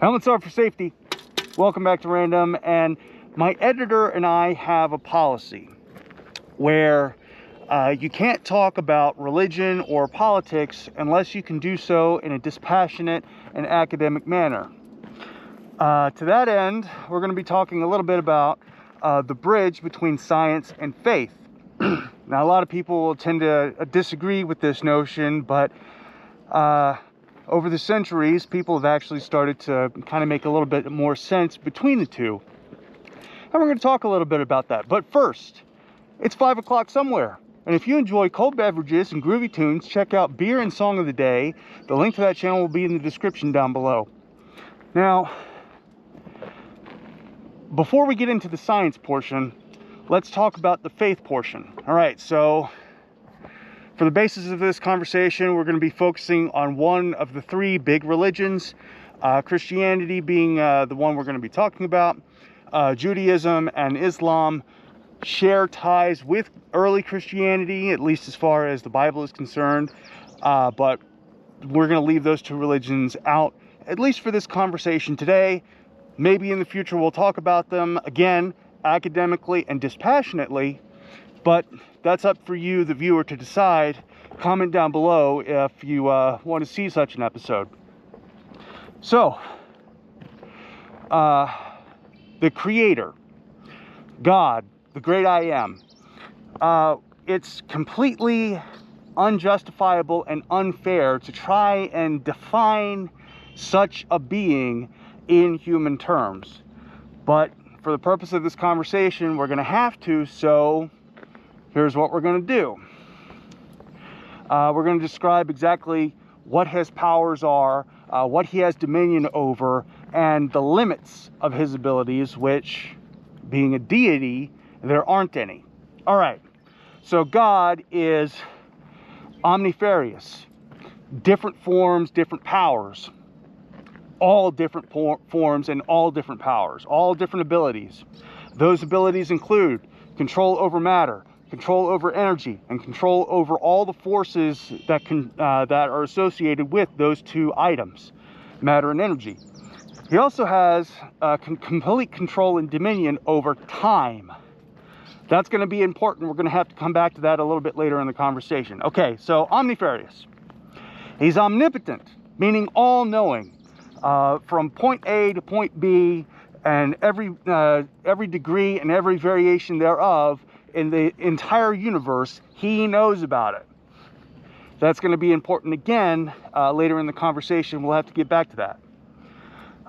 Helmets are for safety. Welcome back to Random. And my editor and I have a policy where you can't talk about religion or politics unless you can do so in a dispassionate and academic manner. To that end, we're going to be talking a little bit about the bridge between science and faith. Now, a lot of people will tend to disagree with this notion, but over the centuries, people have actually started to kind of make a little bit more sense between the two. And we're going to talk a little bit about that. But first, it's 5 o'clock somewhere. And if you enjoy cold beverages and groovy tunes, check out Beer and Song of the Day. The link to that channel will be in the description down below. Now, before we get into the science portion, let's talk about the faith portion. All right, so for the basis of this conversation, we're going to be focusing on one of the three big religions, Christianity being the one we're going to be talking about. Judaism and Islam share ties with early Christianity, at least as far as the Bible is concerned, but we're going to leave those two religions out, at least for this conversation today. Maybe in the future we'll talk about them again, academically and dispassionately, but that's up for you, the viewer, to decide. Comment down below if you want to see such an episode. So, the Creator, God, the great I Am, it's completely unjustifiable and unfair to try and define such a being in human terms. But for the purpose of this conversation, we're going to have to, so here's what we're going to do. We're going to describe exactly what his powers are, what he has dominion over, and the limits of his abilities, which, being a deity, there aren't any. All right, so God is omnifarious, different forms, different powers, all different forms and all different powers, all different abilities. Those abilities include control over matter, control over energy, and control over all the forces that are associated with those two items, matter and energy. He also has complete control and dominion over time. That's going to be important. We're going to have to come back to that a little bit later in the conversation. Okay, so omnifarious. He's omnipotent, meaning all-knowing, from point A to point B, and every degree and every variation thereof in the entire universe, he knows about it. That's going to be important again later in the conversation. We'll have to get back to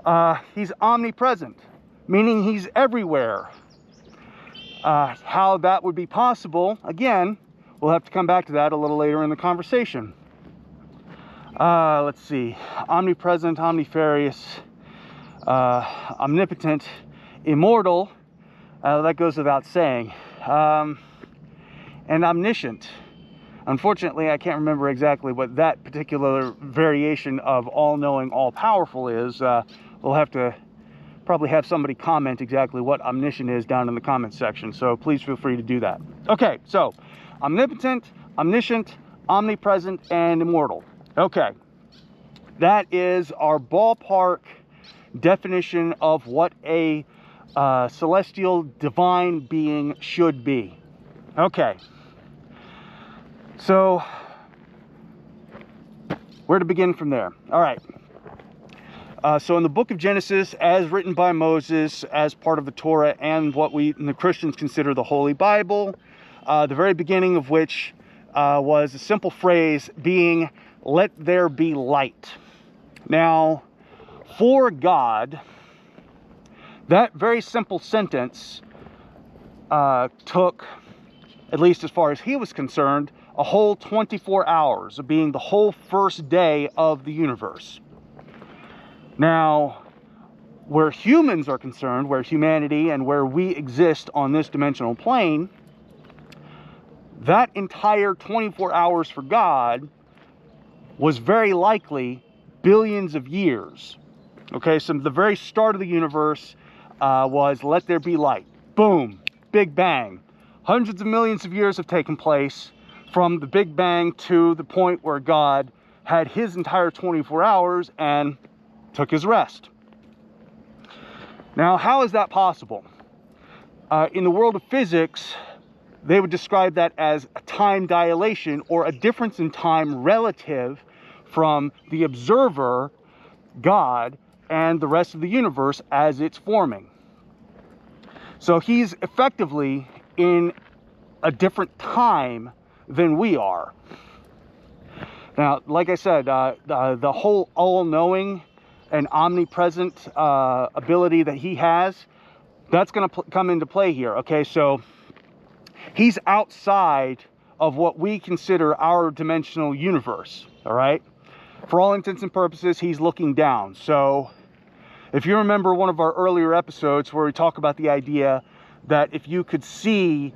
that. He's omnipresent, meaning he's everywhere. How that would be possible, again, we'll have to come back to that a little later in the conversation. Let's see. Omnipresent, omnifarious, omnipotent, immortal. That goes without saying. And omniscient. Unfortunately, I can't remember exactly what that particular variation of all-knowing, all-powerful is. We'll have to probably have somebody comment exactly what omniscient is down in the comments section, so please feel free to do that. Okay, so omnipotent, omniscient, omnipresent, and immortal. Okay, that is our ballpark definition of what a celestial divine being should be. Okay, so where to begin from there? All right. So in the book of Genesis, as written by Moses, as part of the Torah and what we and the Christians consider the Holy Bible, the very beginning of which was a simple phrase being, "Let there be light." Now, for God, that very simple sentence took, at least as far as he was concerned, a whole 24 hours, of being the whole first day of the universe. Now, where humans are concerned, where humanity and where we exist on this dimensional plane, that entire 24 hours for God was very likely billions of years. Okay, so the very start of the universe was let there be light. Boom, Big Bang. Hundreds of millions of years have taken place from the Big Bang to the point where God had his entire 24 hours and took his rest. Now, how is that possible? In the world of physics, they would describe that as a time dilation, or a difference in time relative from the observer, God, and the rest of the universe as it's forming. So he's effectively in a different time than we are. Now, like I said, the whole all-knowing and omnipresent ability that he has, that's going to come into play here. Okay, so he's outside of what we consider our dimensional universe. All right, for all intents and purposes, he's looking down. So if you remember one of our earlier episodes where we talk about the idea that if you could see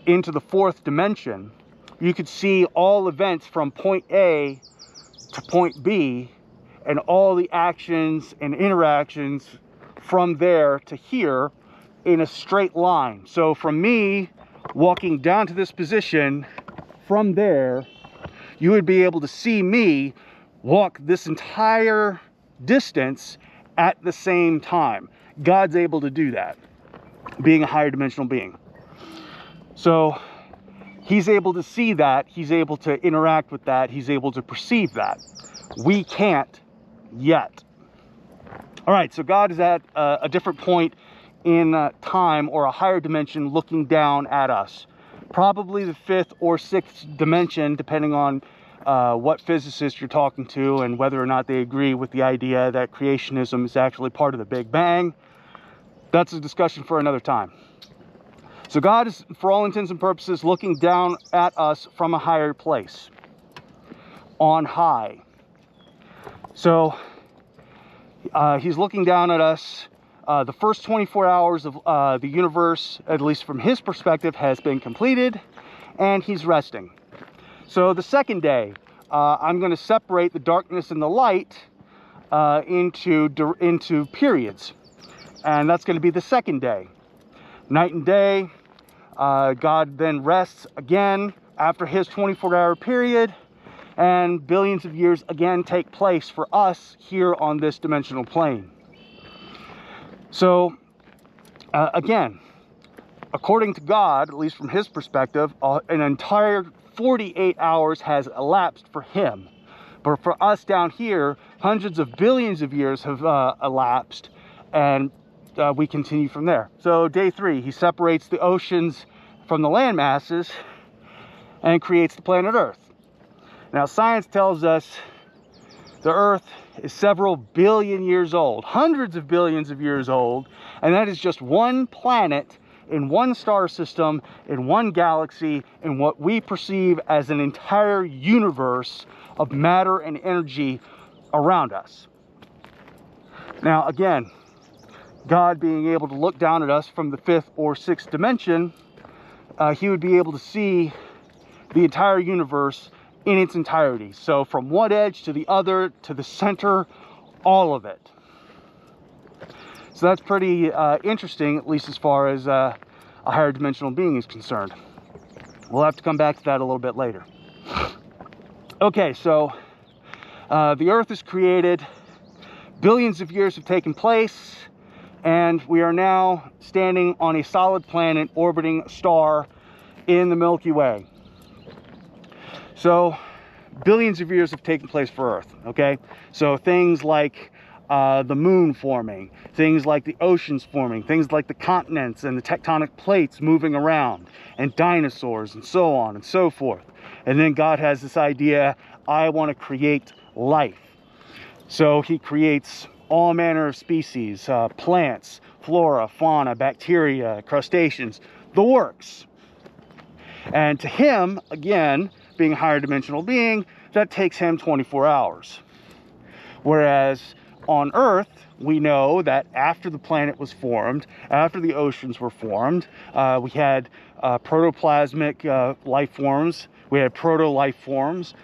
into the fourth dimension, you could see all events from point A to point B, and all the actions and interactions from there to here in a straight line. So from me walking down to this position, from there, you would be able to see me walk this entire distance at the same time. God's able to do that, being a higher dimensional being. So he's able to see that, he's able to interact with that, he's able to perceive that. We can't yet. All right, so God is at a different point in time, or a higher dimension, looking down at us. Probably the fifth or sixth dimension, depending on what physicist you're talking to and whether or not they agree with the idea that creationism is actually part of the Big Bang. That's a discussion for another time. So God is, for all intents and purposes, looking down at us from a higher place, on high. So he's looking down at us. The first 24 hours of the universe, at least from his perspective, has been completed, and he's resting. So the second day, I'm going to separate the darkness and the light into periods, and that's going to be the second day. Night and day. God then rests again after his 24-hour period, and billions of years again take place for us here on this dimensional plane. So again, according to God, at least from his perspective, an entire 48 hours has elapsed for him. But for us down here, hundreds of billions of years have elapsed, and we continue from there. So day 3, he separates the oceans from the land masses and creates the planet Earth. Now, science tells us the Earth is several billion years old, hundreds of billions of years old, and that is just one planet in one star system, in one galaxy, in what we perceive as an entire universe of matter and energy around us. Now, again, God being able to look down at us from the fifth or sixth dimension, he would be able to see the entire universe in its entirety. So from one edge to the other, to the center, all of it. So that's pretty interesting, at least as far as a higher dimensional being is concerned. We'll have to come back to that a little bit later. Okay, so the Earth is created, billions of years have taken place, and we are now standing on a solid planet orbiting a star in the Milky Way. So billions of years have taken place for Earth, okay? So things like the moon forming, things like the oceans forming, things like the continents and the tectonic plates moving around, and dinosaurs and so on and so forth. And then God has this idea, I want to create life. So he creates all manner of species, plants, flora, fauna, bacteria, crustaceans, the works. And to him, again, being a higher dimensional being, that takes him 24 hours. Whereas on Earth, we know that after the planet was formed, after the oceans were formed, we had protoplasmic life forms, we had proto-life forms,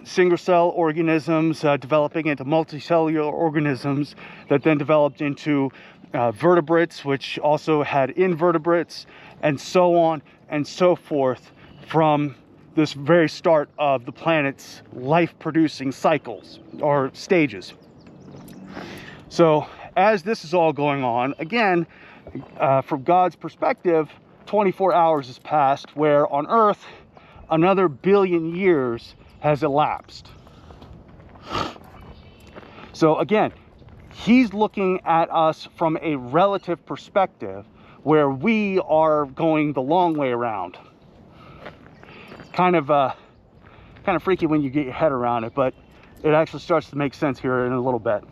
single-cell organisms developing into multicellular organisms that then developed into vertebrates, which also had invertebrates, and so on and so forth from this very start of the planet's life-producing cycles or stages. So as this is all going on, again, from God's perspective, 24 hours has passed, where on Earth, another billion years has elapsed. So again, he's looking at us from a relative perspective, where we are going the long way around. Kind of freaky when you get your head around it, but it actually starts to make sense here in a little bit.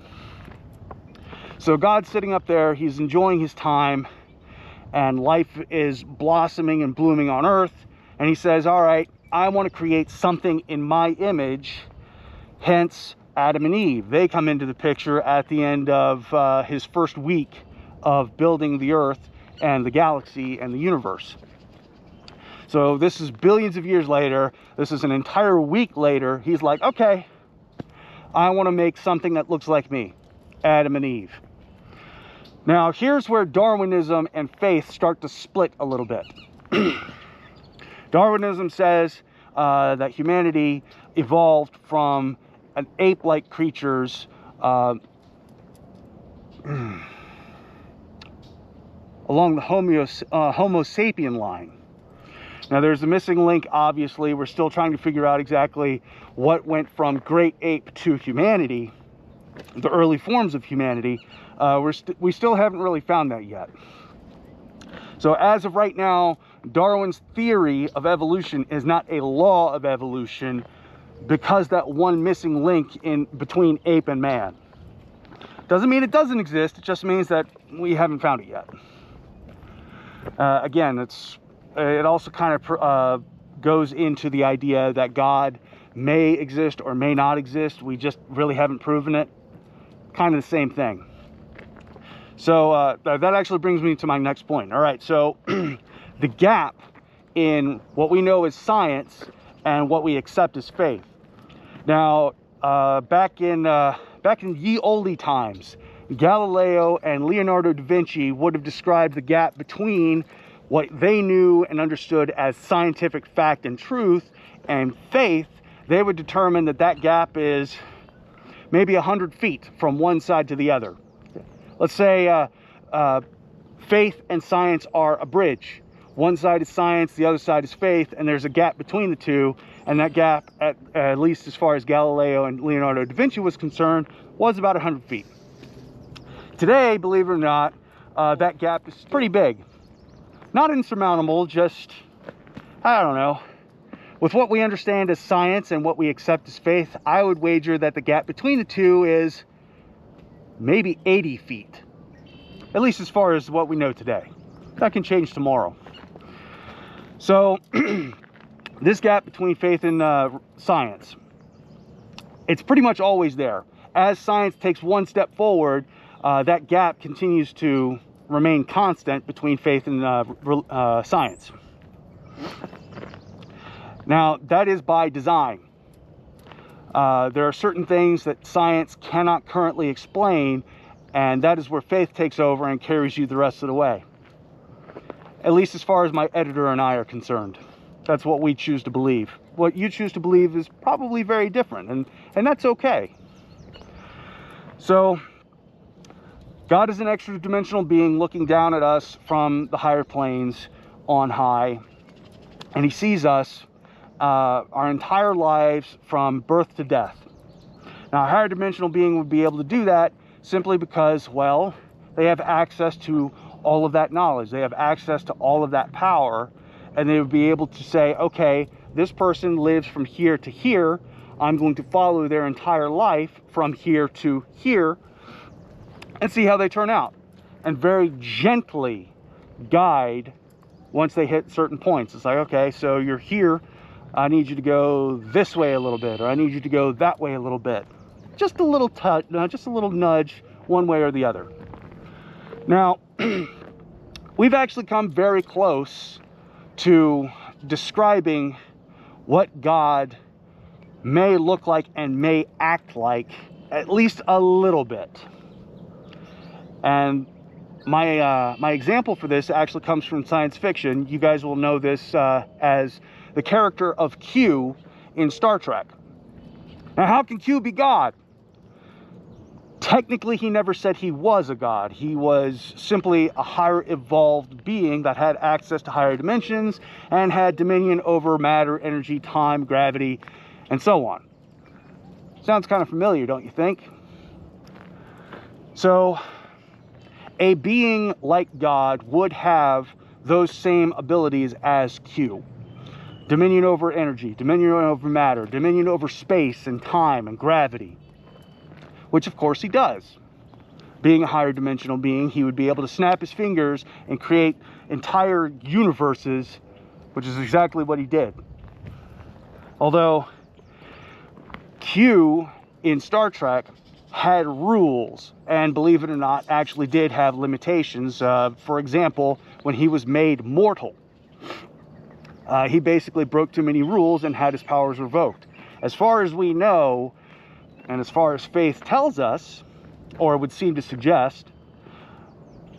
So God's sitting up there, he's enjoying his time, and life is blossoming and blooming on Earth, and he says, all right, I want to create something in my image, hence Adam and Eve. They come into the picture at the end of his first week of building the Earth and the galaxy and the universe. So this is billions of years later. This is an entire week later. He's like, okay, I want to make something that looks like me, Adam and Eve. Now, here's where Darwinism and faith start to split a little bit. Darwinism says that humanity evolved from an ape-like creatures along the Homo sapien line. Now, there's a missing link, obviously. We're still trying to figure out exactly what went from great ape to humanity, the early forms of humanity. We still haven't really found that yet. So as of right now, Darwin's theory of evolution is not a law of evolution, because that one missing link in between ape and man. Doesn't mean it doesn't exist, it just means that we haven't found it yet. Again, it also kind of goes into the idea that God may exist or may not exist. We just really haven't proven it. Kind of the same thing. So that actually brings me to my next point. All right, so the gap in what we know as science and what we accept as faith. Now, back in ye olde times, Galileo and Leonardo da Vinci would have described the gap between what they knew and understood as scientific fact and truth and faith. They would determine that that gap is maybe 100 feet from one side to the other. Let's say faith and science are a bridge. One side is science, the other side is faith, and there's a gap between the two, and that gap, at least as far as Galileo and Leonardo da Vinci was concerned, was about 100 feet. Today, believe it or not, that gap is pretty big. Not insurmountable, just, I don't know. With what we understand as science and what we accept as faith, I would wager that the gap between the two is maybe 80 feet. At least as far as what we know today. That can change tomorrow. So, this gap between faith and science, it's pretty much always there. As science takes one step forward, that gap continues to remain constant between faith and science. Now, that is by design. There are certain things that science cannot currently explain, and that is where faith takes over and carries you the rest of the way. At least as far as my editor and I are concerned. That's what we choose to believe. What you choose to believe is probably very different, and that's okay. So, God is an extra-dimensional being looking down at us from the higher planes on high, and he sees us our entire lives from birth to death. Now, a higher dimensional being would be able to do that simply because, well, they have access to all of that knowledge. They have access to all of that power, and they would be able to say, okay, this person lives from here to here. I'm going to follow their entire life from here to here and see how they turn out, and very gently guide once they hit certain points. It's like, okay, so you're here, I need you to go this way a little bit, or I need you to go that way a little bit. Just a little touch, just a little nudge one way or the other. Now, we've actually come very close to describing what God may look like and may act like, at least a little bit. And my example for this actually comes from science fiction. You guys will know this as the character of Q in Star Trek. Now, how can Q be God? Technically, he never said he was a god. He was simply a higher evolved being that had access to higher dimensions and had dominion over matter, energy, time, gravity, and so on. Sounds kind of familiar, don't you think? So, a being like God would have those same abilities as Q. Dominion over energy, dominion over matter, dominion over space and time and gravity. Which of course he does. Being a higher dimensional being, he would be able to snap his fingers and create entire universes, which is exactly what he did. Although Q in Star Trek had rules, and believe it or not, actually did have limitations. For example, when he was made mortal, he basically broke too many rules and had his powers revoked. As far as we know, and as far as faith tells us, or would seem to suggest,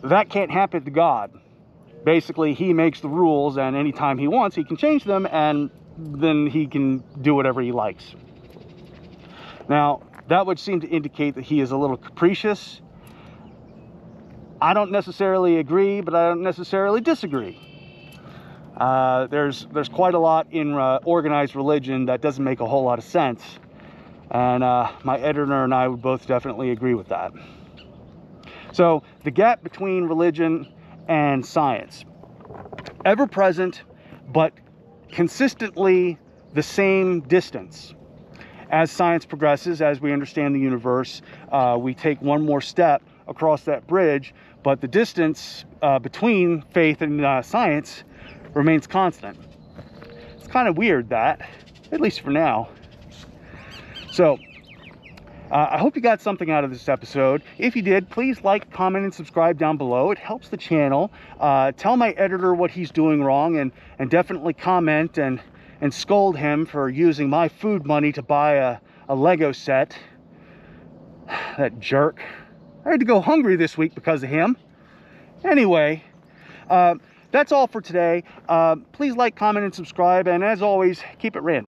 that can't happen to God. Basically, he makes the rules, and anytime he wants, he can change them, and then he can do whatever he likes. Now, that would seem to indicate that he is a little capricious. I don't necessarily agree, but I don't necessarily disagree. There's quite a lot in organized religion that doesn't make a whole lot of sense. And my editor and I would both definitely agree with that. So, the gap between religion and science. Ever present, but consistently the same distance. As science progresses, as we understand the universe, we take one more step across that bridge, but the distance between faith and science remains constant. It's kind of weird that, at least for now. So, I hope you got something out of this episode. If you did, please like, comment, and subscribe down below. It helps the channel. Tell my editor what he's doing wrong, and definitely comment and scold him for using my food money to buy a Lego set. That jerk. I had to go hungry this week because of him. Anyway, that's all for today. Please like, comment, and subscribe, and as always, keep it random.